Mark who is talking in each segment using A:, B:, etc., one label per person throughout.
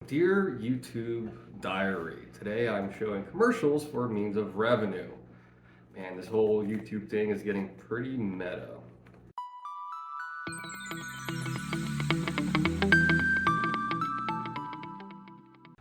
A: Dear YouTube Diary, today I'm showing commercials for means of revenue. Man, this whole YouTube thing is getting pretty meta.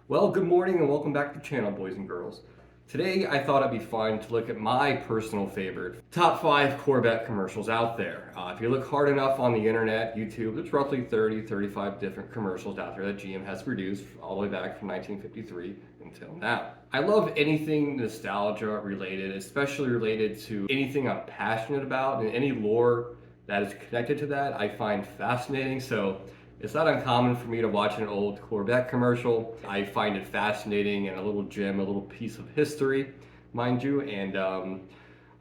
A: Well, good morning and welcome back to the channel, boys and girls. Today I thought it'd be fun to look at my personal favorite top 5 Corvette commercials out there. If you look hard enough on the internet, YouTube, there's roughly 35 different commercials out there that GM has produced all the way back from 1953 until now. I love anything nostalgia related, especially related to anything I'm passionate about, and any lore that is connected to that I find fascinating. So it's not uncommon for me to watch an old Corvette commercial. I find it fascinating and a little gem, a little piece of history, mind you. And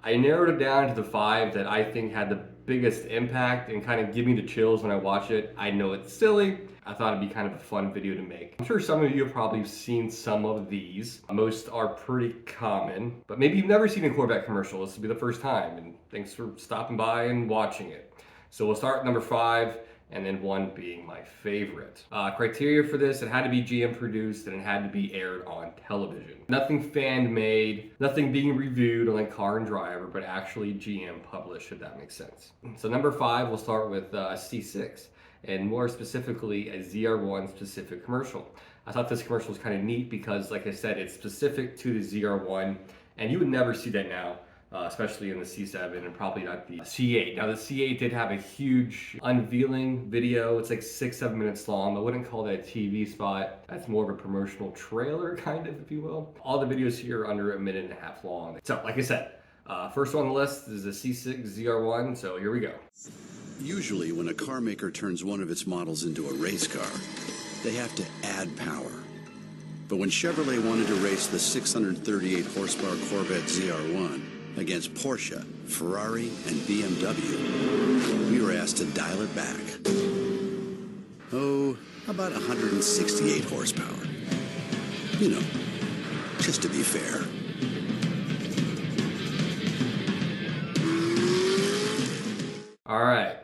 A: I narrowed it down to the 5 that I think had the biggest impact and kind of give me the chills when I watch it. I know it's silly. I thought it'd be kind of a fun video to make. I'm sure some of you have probably seen some of these. Most are pretty common, but maybe you've never seen a Corvette commercial. This will be the first time, and thanks for stopping by and watching it. So we'll start at number 5. And then 1 being my favorite. Criteria for this, it had to be GM produced and it had to be aired on television. Nothing fan made, nothing being reviewed on like Car and Driver, but actually GM published, if that makes sense. So number 5, we'll start with C6, and more specifically a ZR1 specific commercial. I thought this commercial was kind of neat because, like I said, it's specific to the ZR1, and you would never see that now. Especially in the C7 and probably not the C8. Now the C8 did have a huge unveiling video. It's like 6-7 minutes long. I wouldn't call that a TV spot. That's more of a promotional trailer, kind of, if you will. All the videos here are under 1.5 minutes long. So like I said, first on the list is the C6 ZR1. So here we go.
B: Usually when a car maker turns one of its models into a race car, they have to add power. But when Chevrolet wanted to race the 638 horsepower Corvette ZR1, against Porsche, Ferrari, and BMW, we were asked to dial it back. Oh, about 168 horsepower. You know, just to be fair.
A: All right,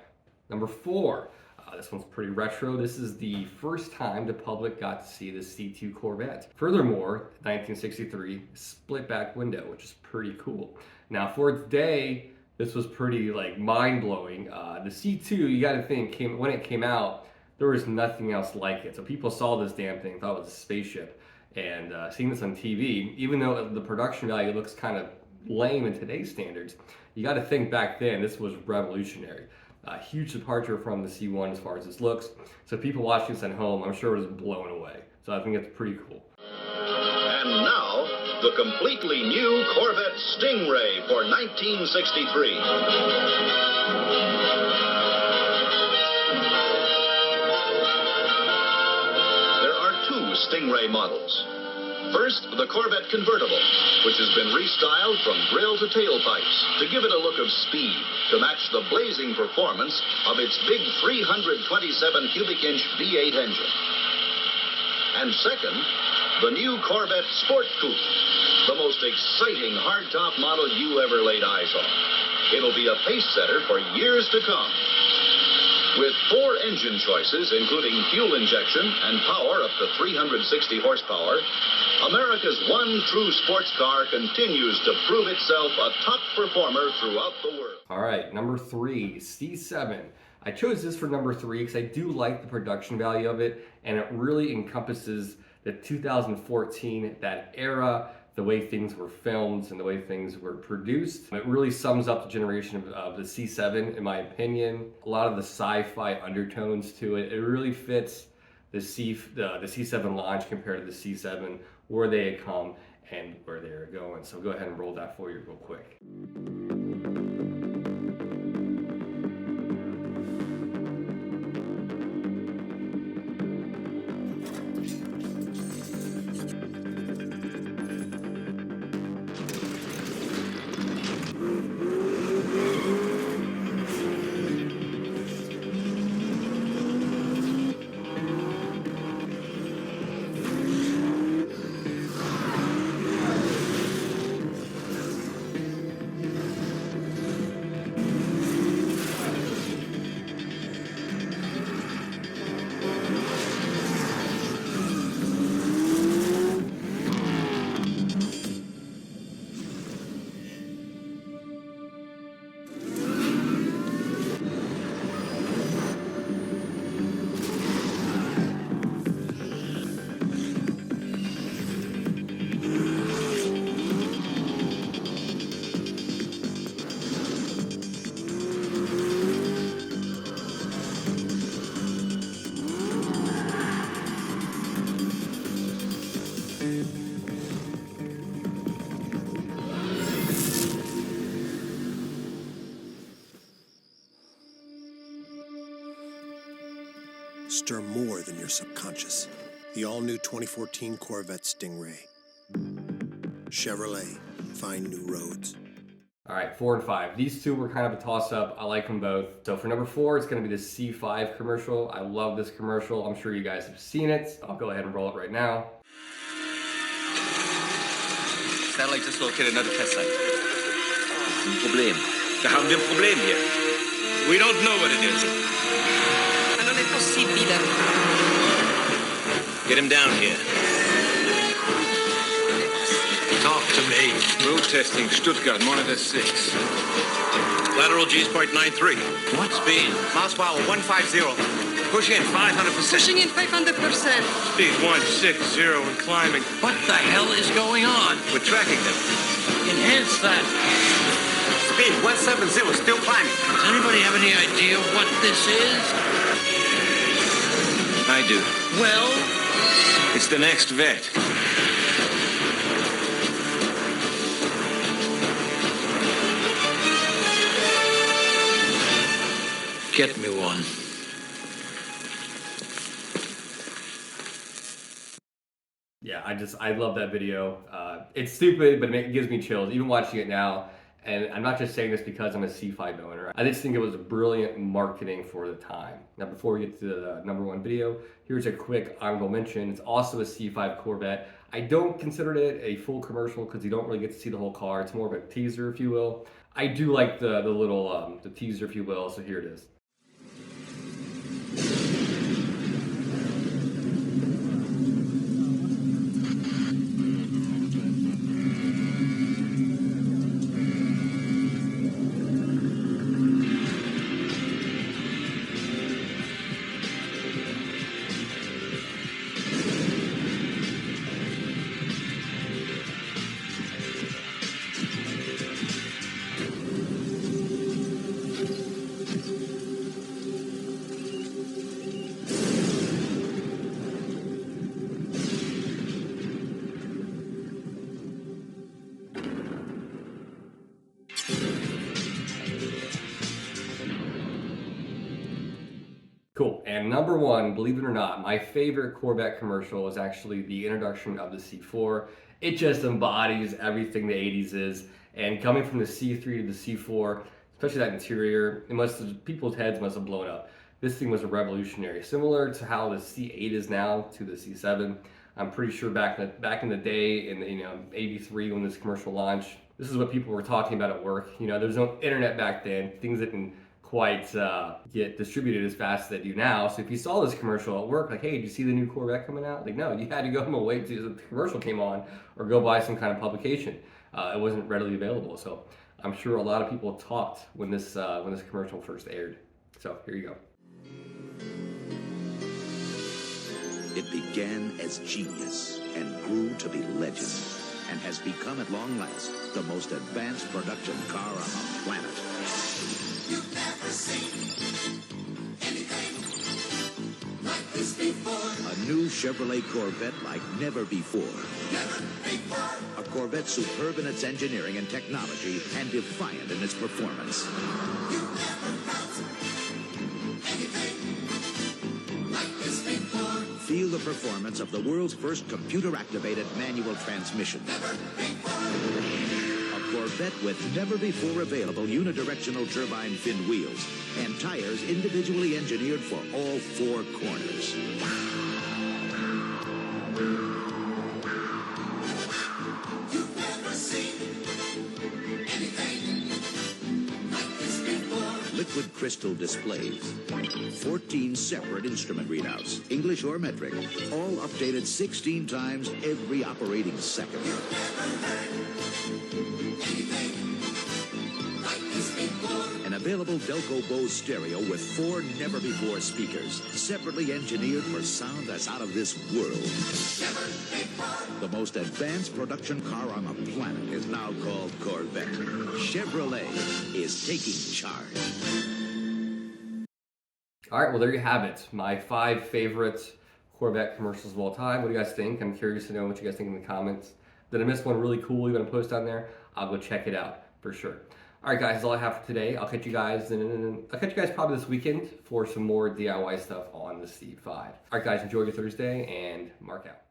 A: number 4. This one's pretty retro. This is the first time the public got to see the C2 Corvette. Furthermore, 1963 split back window, which is pretty cool. Now for its day, this was pretty like mind-blowing. The C2, you gotta think, when it came out, there was nothing else like it. So people saw this damn thing, thought it was a spaceship. And seeing this on TV, even though the production value looks kind of lame in today's standards, you gotta think back then, this was revolutionary. A huge departure from the C1 as far as this looks. So people watching this at home, I'm sure it was blown away. So I think it's pretty cool.
C: And now, the completely new Corvette Stingray for 1963. There are 2 Stingray models. First, the Corvette Convertible, which has been restyled from grille to tailpipes to give it a look of speed to match the blazing performance of its big 327 cubic inch V8 engine. And second, the new Corvette Sport Coupe, the most exciting hardtop model you ever laid eyes on. It'll be a pace setter for years to come. With 4 engine choices, including fuel injection and power up to 360 horsepower, America's one true sports car continues to prove itself a top performer throughout the world.
A: All right, number 3, C7. I chose this for number 3 because I do like the production value of it, and it really encompasses the 2014, that era, the way things were filmed and the way things were produced. It really sums up the generation of the C7, in my opinion. A lot of the sci-fi undertones to it. It really fits the C7 launch compared to the C7, where they had come and where they are going. So go ahead and roll that for you real quick.
D: stir more than your subconscious. The all-new 2014 Corvette Stingray. Chevrolet, find new roads.
A: All right, 4 and 5. These two were kind of a toss-up. I like them both. So for number 4, it's going to be the C5 commercial. I love this commercial. I'm sure you guys have seen it. I'll go ahead and roll it right now.
E: Satellite just located another test site. Ein Problem. Da haben wir ein Problem hier. We don't know what it is.
F: Ma non è possibile.
E: Get him down here. Talk to me. Road testing, Stuttgart, monitor 6. Lateral G's .93. What? Speed? Miles per hour, 150. Pushing in 500%.
F: Pushing in 500%.
E: Speed 160 and climbing. What the hell is going on? We're tracking them. Enhance that. Speed 170, still climbing. Does anybody have any idea what this is? I do. Well? It's the next vet. Get me one.
A: Yeah, I love that video. It's stupid, but it gives me chills, even watching it now. And I'm not just saying this because I'm a C5 owner. I just think it was brilliant marketing for the time. Now, before we get to the number 1 video, here's a quick honorable mention. It's also a C5 Corvette. I don't consider it a full commercial because you don't really get to see the whole car. It's more of a teaser, if you will. I do like the little the teaser, if you will. So here it is. Cool. And number 1, believe it or not, my favorite Corvette commercial is actually the introduction of the C4. It just embodies everything the 80s is. And coming from the C3 to the C4, especially that interior, people's heads must have blown up. This thing was a revolutionary, similar to how the C8 is now to the C7. I'm pretty sure back in the day, in '83 when this commercial launched, this is what people were talking about at work. There's no internet back then. Things didn't quite get distributed as fast as they do now. So if you saw this commercial at work, like, hey, did you see the new Corvette coming out? Like, no, you had to go home and wait till the commercial came on or go buy some kind of publication. It wasn't readily available. So I'm sure a lot of people talked when this commercial first aired. So here you go.
G: It began as genius and grew to be legend, and has become at long last the most advanced production car on the planet. You've never seen anything like this before. A new Chevrolet Corvette like never before. Never before. A Corvette superb in its engineering and technology and defiant in its performance. You've never felt anything like this before. Feel the performance of the world's first computer-activated manual transmission. Never before. A Corvette with never-before available unidirectional turbine fin wheels and tires individually engineered for all 4 corners. You've never seen anything like this before. Liquid crystal displays, 14 separate instrument readouts, English or metric, all updated 16 times every operating second. An available Delco Bose stereo with 4 never-before speakers, separately engineered for sound that's out of this world. The most advanced production car on the planet is now called Corvette. Chevrolet is taking charge.
A: All right, well, there you have it. My 5 favorite Corvette commercials of all time. What do you guys think? I'm curious to know what you guys think in the comments. Did I miss one really cool you want to post on there? I'll go check it out for sure. All right, guys, that's all I have for today. I'll catch you guys probably this weekend for some more DIY stuff on the Steed 5. All right, guys, enjoy your Thursday and mark out.